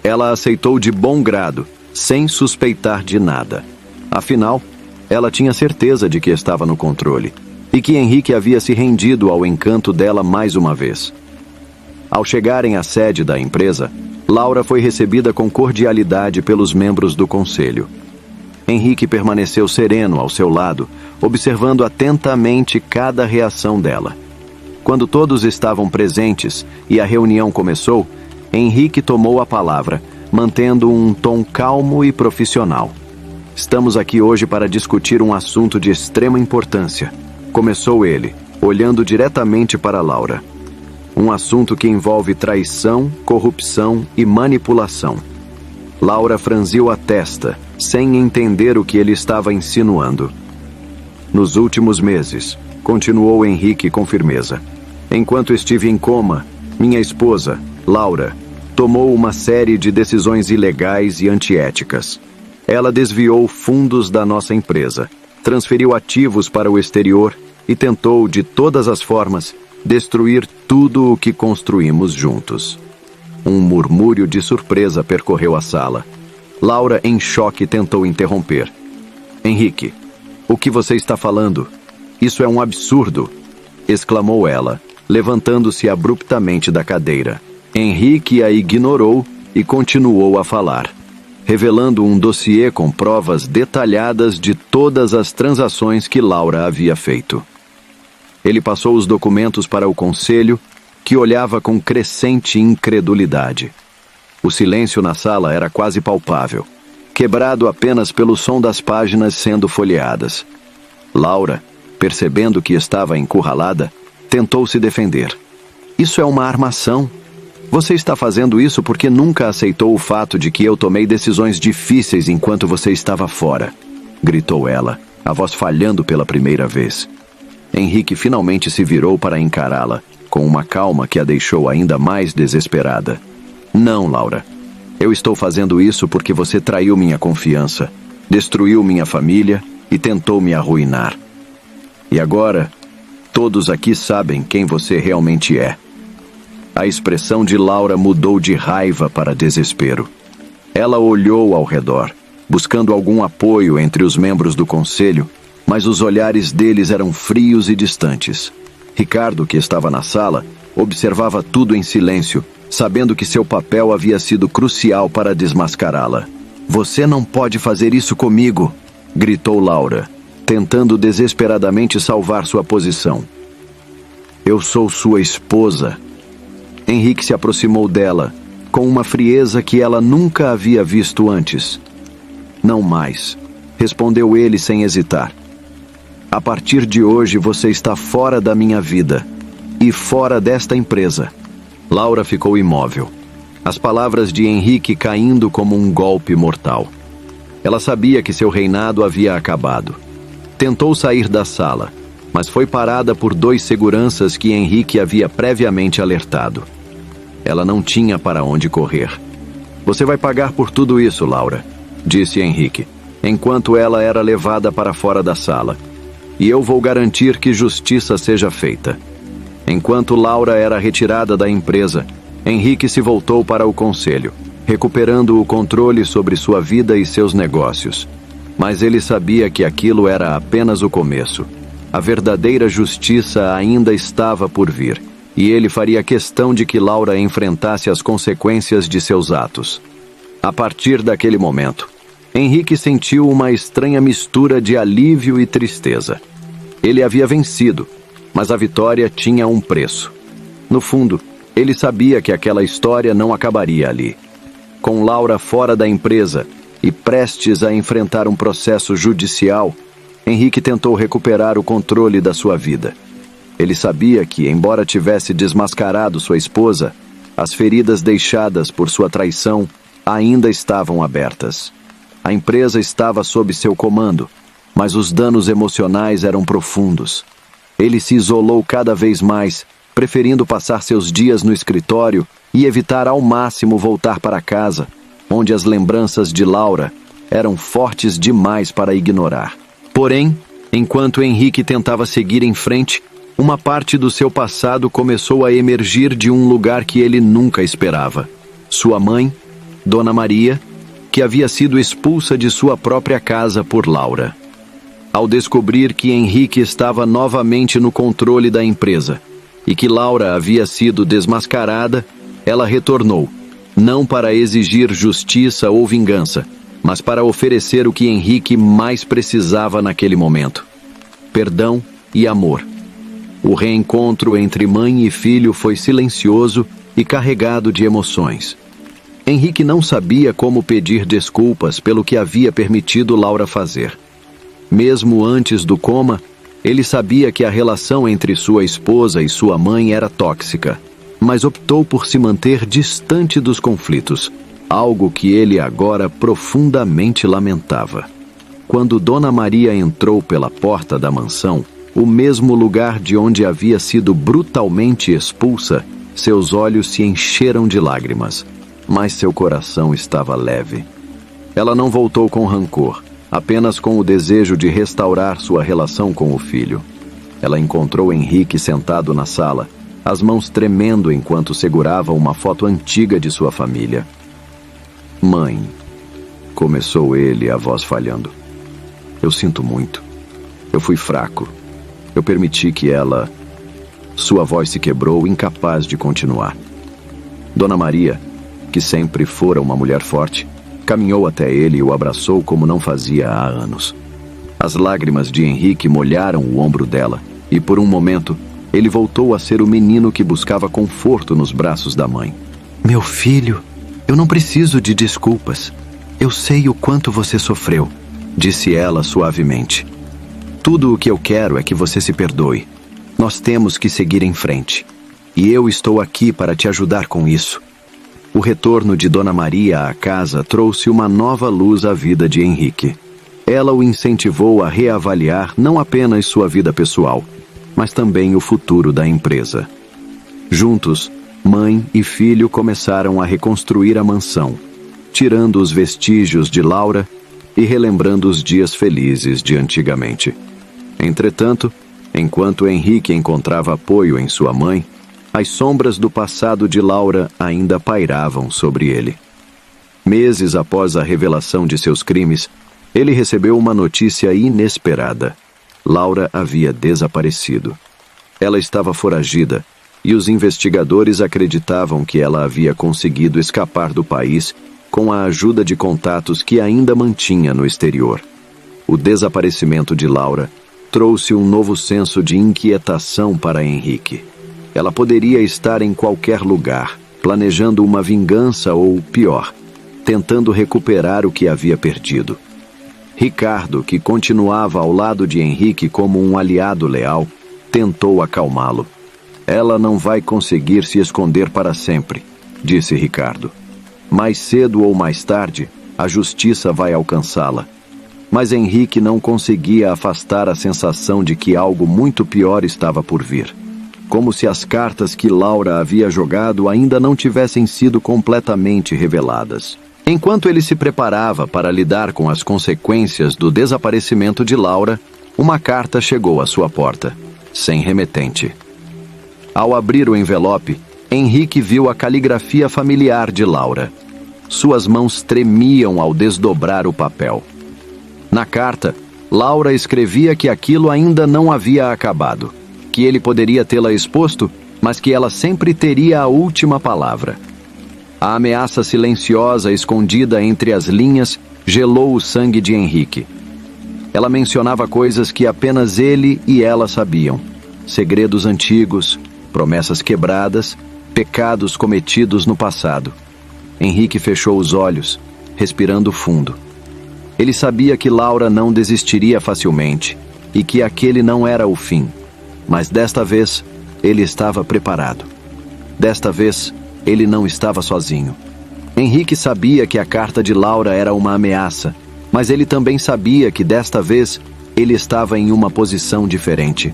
Ela aceitou de bom grado, sem suspeitar de nada. Afinal, ela tinha certeza de que estava no controle e que Henrique havia se rendido ao encanto dela mais uma vez. Ao chegarem à sede da empresa, Laura foi recebida com cordialidade pelos membros do conselho. Henrique permaneceu sereno ao seu lado, observando atentamente cada reação dela. Quando todos estavam presentes e a reunião começou, Henrique tomou a palavra, mantendo um tom calmo e profissional. Estamos aqui hoje para discutir um assunto de extrema importância. Começou ele, olhando diretamente para Laura. Um assunto que envolve traição, corrupção e manipulação. Laura franziu a testa, sem entender o que ele estava insinuando. Nos últimos meses, continuou Henrique com firmeza, enquanto estive em coma, minha esposa, Laura, tomou uma série de decisões ilegais e antiéticas. Ela desviou fundos da nossa empresa, transferiu ativos para o exterior e tentou, de todas as formas, destruir tudo o que construímos juntos. Um murmúrio de surpresa percorreu a sala. Laura, em choque, tentou interromper. Henrique, o que você está falando? Isso é um absurdo! Exclamou ela, levantando-se abruptamente da cadeira. Henrique a ignorou e continuou a falar, revelando um dossiê com provas detalhadas de todas as transações que Laura havia feito. Ele passou os documentos para o conselho, que olhava com crescente incredulidade. O silêncio na sala era quase palpável, quebrado apenas pelo som das páginas sendo folheadas. Laura, percebendo que estava encurralada, tentou se defender. Isso é uma armação. Você está fazendo isso porque nunca aceitou o fato de que eu tomei decisões difíceis enquanto você estava fora, gritou ela, a voz falhando pela primeira vez. Henrique finalmente se virou para encará-la, com uma calma que a deixou ainda mais desesperada. Não, Laura. Eu estou fazendo isso porque você traiu minha confiança, destruiu minha família e tentou me arruinar. E agora, todos aqui sabem quem você realmente é. A expressão de Laura mudou de raiva para desespero. Ela olhou ao redor, buscando algum apoio entre os membros do conselho, mas os olhares deles eram frios e distantes. Ricardo, que estava na sala, observava tudo em silêncio, sabendo que seu papel havia sido crucial para desmascará-la. Você não pode fazer isso comigo, gritou Laura, tentando desesperadamente salvar sua posição. Eu sou sua esposa. Henrique se aproximou dela, com uma frieza que ela nunca havia visto antes. Não mais, respondeu ele sem hesitar. A partir de hoje você está fora da minha vida e fora desta empresa. Laura ficou imóvel. as palavras de Henrique caindo como um golpe mortal. Ela sabia que seu reinado havia acabado. Tentou sair da sala, mas foi parada por 2 seguranças que Henrique havia previamente alertado. Ela não tinha para onde correr. "Você vai pagar por tudo isso, Laura", disse Henrique, enquanto ela era levada para fora da sala. "E eu vou garantir que justiça seja feita." Enquanto Laura era retirada da empresa, Henrique se voltou para o conselho, recuperando o controle sobre sua vida e seus negócios. Mas ele sabia que aquilo era apenas o começo. A verdadeira justiça ainda estava por vir, e ele faria questão de que Laura enfrentasse as consequências de seus atos. A partir daquele momento, Henrique sentiu uma estranha mistura de alívio e tristeza. Ele havia vencido, mas a vitória tinha um preço. No fundo, ele sabia que aquela história não acabaria ali. Com Laura fora da empresa e prestes a enfrentar um processo judicial, Henrique tentou recuperar o controle da sua vida. Ele sabia que, embora tivesse desmascarado sua esposa, as feridas deixadas por sua traição ainda estavam abertas. A empresa estava sob seu comando, mas os danos emocionais eram profundos. Ele se isolou cada vez mais, preferindo passar seus dias no escritório e evitar ao máximo voltar para casa, onde as lembranças de Laura eram fortes demais para ignorar. Porém, enquanto Henrique tentava seguir em frente, uma parte do seu passado começou a emergir de um lugar que ele nunca esperava. Sua mãe, Dona Maria, que havia sido expulsa de sua própria casa por Laura. Ao descobrir que Henrique estava novamente no controle da empresa e que Laura havia sido desmascarada, ela retornou, não para exigir justiça ou vingança, mas para oferecer o que Henrique mais precisava naquele momento: perdão e amor. O reencontro entre mãe e filho foi silencioso e carregado de emoções. Henrique não sabia como pedir desculpas pelo que havia permitido Laura fazer. Mesmo antes do coma, ele sabia que a relação entre sua esposa e sua mãe era tóxica, mas optou por se manter distante dos conflitos, algo que ele agora profundamente lamentava. Quando Dona Maria entrou pela porta da mansão, o mesmo lugar de onde havia sido brutalmente expulsa, seus olhos se encheram de lágrimas, mas seu coração estava leve. Ela não voltou com rancor, apenas com o desejo de restaurar sua relação com o filho. Ela encontrou Henrique sentado na sala, as mãos tremendo enquanto segurava uma foto antiga de sua família. "Mãe", começou ele, a voz falhando. "Eu sinto muito. Eu fui fraco. Eu permiti que ela..." Sua voz se quebrou, incapaz de continuar. Dona Maria, que sempre fora uma mulher forte, caminhou até ele e o abraçou como não fazia há anos. As lágrimas de Henrique molharam o ombro dela, e por um momento, ele voltou a ser o menino que buscava conforto nos braços da mãe. "Meu filho, eu não preciso de desculpas. Eu sei o quanto você sofreu", disse ela suavemente. "Tudo o que eu quero é que você se perdoe. Nós temos que seguir em frente. E eu estou aqui para te ajudar com isso." O retorno de Dona Maria à casa trouxe uma nova luz à vida de Henrique. Ela o incentivou a reavaliar não apenas sua vida pessoal, mas também o futuro da empresa. Juntos, mãe e filho começaram a reconstruir a mansão, tirando os vestígios de Laura e relembrando os dias felizes de antigamente. Entretanto, enquanto Henrique encontrava apoio em sua mãe, as sombras do passado de Laura ainda pairavam sobre ele. Meses após a revelação de seus crimes, ele recebeu uma notícia inesperada. Laura havia desaparecido. Ela estava foragida, e os investigadores acreditavam que ela havia conseguido escapar do país com a ajuda de contatos que ainda mantinha no exterior. O desaparecimento de Laura trouxe um novo senso de inquietação para Henrique. Ela poderia estar em qualquer lugar, planejando uma vingança ou, pior, tentando recuperar o que havia perdido. Ricardo, que continuava ao lado de Henrique como um aliado leal, tentou acalmá-lo. "Ela não vai conseguir se esconder para sempre", disse Ricardo. Mais cedo ou mais tarde, a justiça vai alcançá-la. Mas Henrique não conseguia afastar a sensação de que algo muito pior estava por vir. Como se as cartas que Laura havia jogado ainda não tivessem sido completamente reveladas. Enquanto ele se preparava para lidar com as consequências do desaparecimento de Laura, uma carta chegou à sua porta, sem remetente. Ao abrir o envelope, Henrique viu a caligrafia familiar de Laura. Suas mãos tremiam ao desdobrar o papel. Na carta, Laura escrevia que aquilo ainda não havia acabado, que ele poderia tê-la exposto, mas que ela sempre teria a última palavra. A ameaça silenciosa escondida entre as linhas gelou o sangue de Henrique. Ela mencionava coisas que apenas ele e ela sabiam. Segredos antigos, promessas quebradas, pecados cometidos no passado. Henrique fechou os olhos, respirando fundo. Ele sabia que Laura não desistiria facilmente e que aquele não era o fim. Mas desta vez, ele estava preparado. Desta vez, ele não estava sozinho. Henrique sabia que a carta de Laura era uma ameaça, mas ele também sabia que desta vez, ele estava em uma posição diferente.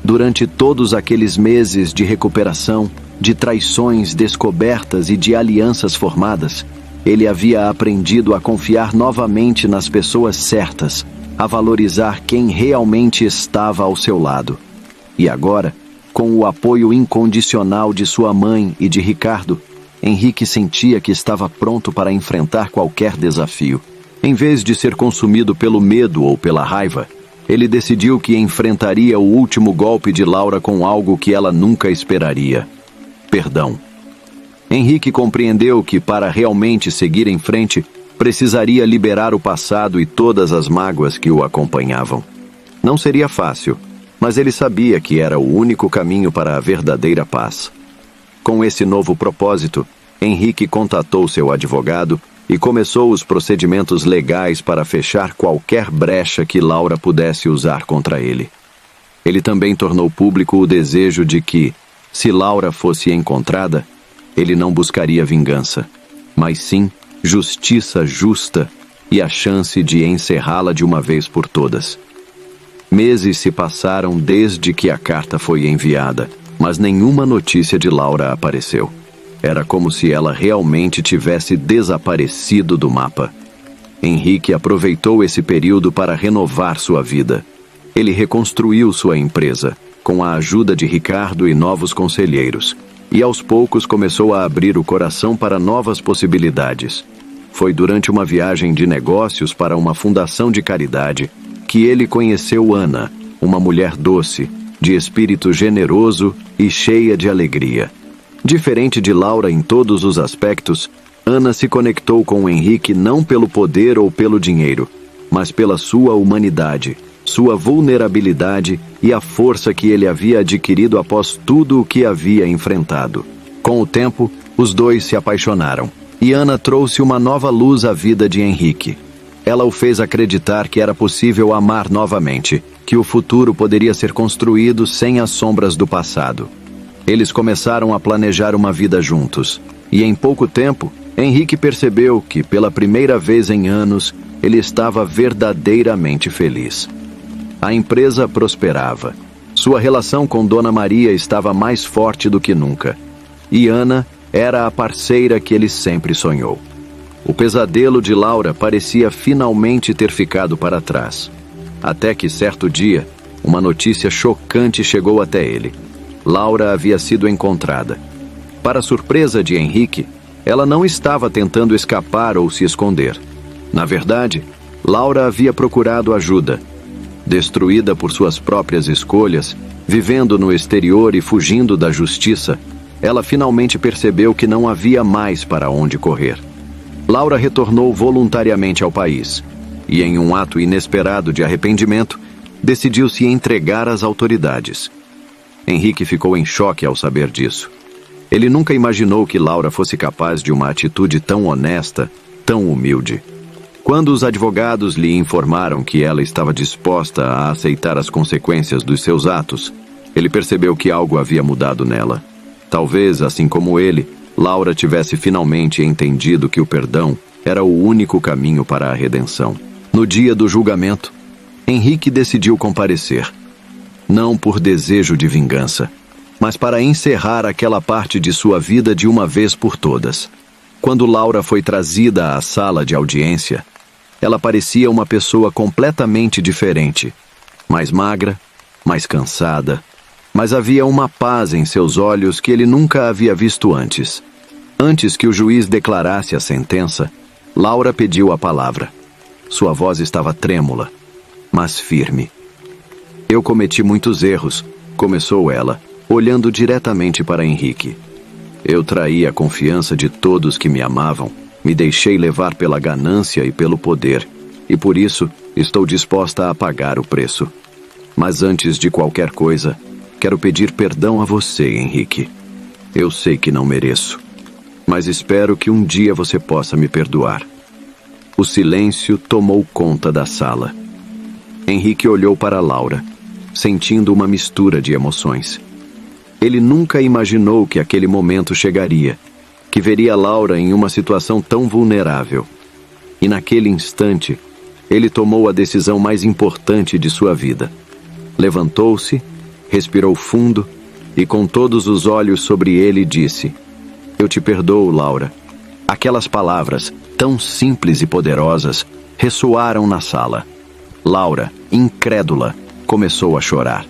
Durante todos aqueles meses de recuperação, de traições descobertas e de alianças formadas, ele havia aprendido a confiar novamente nas pessoas certas, a valorizar quem realmente estava ao seu lado. E agora, com o apoio incondicional de sua mãe e de Ricardo, Henrique sentia que estava pronto para enfrentar qualquer desafio. Em vez de ser consumido pelo medo ou pela raiva, ele decidiu que enfrentaria o último golpe de Laura com algo que ela nunca esperaria: perdão. Henrique compreendeu que, para realmente seguir em frente, precisaria liberar o passado e todas as mágoas que o acompanhavam. Não seria fácil, mas ele sabia que era o único caminho para a verdadeira paz. Com esse novo propósito, Henrique contatou seu advogado e começou os procedimentos legais para fechar qualquer brecha que Laura pudesse usar contra ele. Ele também tornou público o desejo de que, se Laura fosse encontrada, ele não buscaria vingança, mas sim justiça justa e a chance de encerrá-la de uma vez por todas. Meses se passaram desde que a carta foi enviada, mas nenhuma notícia de Laura apareceu. Era como se ela realmente tivesse desaparecido do mapa. Henrique aproveitou esse período para renovar sua vida. Ele reconstruiu sua empresa, com a ajuda de Ricardo e novos conselheiros, e aos poucos começou a abrir o coração para novas possibilidades. Foi durante uma viagem de negócios para uma fundação de caridade que ele conheceu Ana, uma mulher doce, de espírito generoso e cheia de alegria. Diferente de Laura em todos os aspectos, Ana se conectou com Henrique não pelo poder ou pelo dinheiro, mas pela sua humanidade, sua vulnerabilidade e a força que ele havia adquirido após tudo o que havia enfrentado. Com o tempo, os dois se apaixonaram, e Ana trouxe uma nova luz à vida de Henrique. Ela o fez acreditar que era possível amar novamente, que o futuro poderia ser construído sem as sombras do passado. Eles começaram a planejar uma vida juntos, e em pouco tempo, Henrique percebeu que, pela primeira vez em anos, ele estava verdadeiramente feliz. A empresa prosperava. Sua relação com Dona Maria estava mais forte do que nunca. E Ana era a parceira que ele sempre sonhou. O pesadelo de Laura parecia finalmente ter ficado para trás. Até que, certo dia, uma notícia chocante chegou até ele. Laura havia sido encontrada. Para surpresa de Henrique, ela não estava tentando escapar ou se esconder. Na verdade, Laura havia procurado ajuda. Destruída por suas próprias escolhas, vivendo no exterior e fugindo da justiça, ela finalmente percebeu que não havia mais para onde correr. Laura retornou voluntariamente ao país e, em um ato inesperado de arrependimento, decidiu se entregar às autoridades. Henrique ficou em choque ao saber disso. Ele nunca imaginou que Laura fosse capaz de uma atitude tão honesta, tão humilde. Quando os advogados lhe informaram que ela estava disposta a aceitar as consequências dos seus atos, ele percebeu que algo havia mudado nela. Talvez, assim como ele, Laura tivesse finalmente entendido que o perdão era o único caminho para a redenção. No dia do julgamento, Henrique decidiu comparecer, não por desejo de vingança, mas para encerrar aquela parte de sua vida de uma vez por todas. Quando Laura foi trazida à sala de audiência, ela parecia uma pessoa completamente diferente, mais magra, mais cansada, mas havia uma paz em seus olhos que ele nunca havia visto antes. Antes que o juiz declarasse a sentença, Laura pediu a palavra. Sua voz estava trêmula, mas firme. Eu cometi muitos erros, começou ela, olhando diretamente para Henrique. Eu traí a confiança de todos que me amavam, me deixei levar pela ganância e pelo poder, e por isso estou disposta a pagar o preço. Mas antes de qualquer coisa, quero pedir perdão a você, Henrique. Eu sei que não mereço, mas espero que um dia você possa me perdoar. O silêncio tomou conta da sala. Henrique olhou para Laura, sentindo uma mistura de emoções. Ele nunca imaginou que aquele momento chegaria, que veria Laura em uma situação tão vulnerável. E naquele instante, ele tomou a decisão mais importante de sua vida. Levantou-se, respirou fundo e com todos os olhos sobre ele disse: "Eu te perdoo, Laura." Aquelas palavras, tão simples e poderosas, ressoaram na sala. Laura, incrédula, começou a chorar.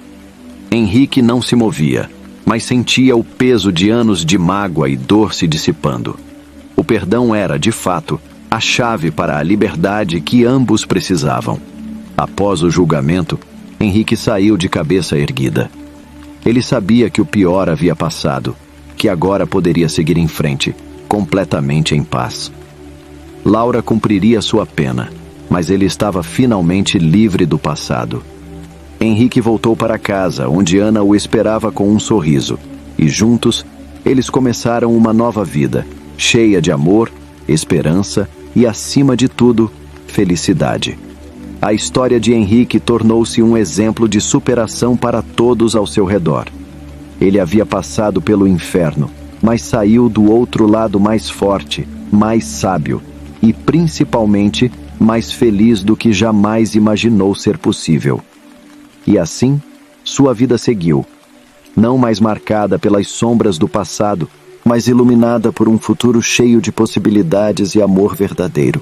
Henrique não se movia, mas sentia o peso de anos de mágoa e dor se dissipando. O perdão era, de fato, a chave para a liberdade que ambos precisavam. Após o julgamento, Henrique saiu de cabeça erguida. Ele sabia que o pior havia passado, que agora poderia seguir em frente, completamente em paz. Laura cumpriria sua pena, mas ele estava finalmente livre do passado. Henrique voltou para casa, onde Ana o esperava com um sorriso, e juntos, eles começaram uma nova vida, cheia de amor, esperança e, acima de tudo, felicidade. A história de Henrique tornou-se um exemplo de superação para todos ao seu redor. Ele havia passado pelo inferno, mas saiu do outro lado mais forte, mais sábio e, principalmente, mais feliz do que jamais imaginou ser possível. E assim, sua vida seguiu, não mais marcada pelas sombras do passado, mas iluminada por um futuro cheio de possibilidades e amor verdadeiro.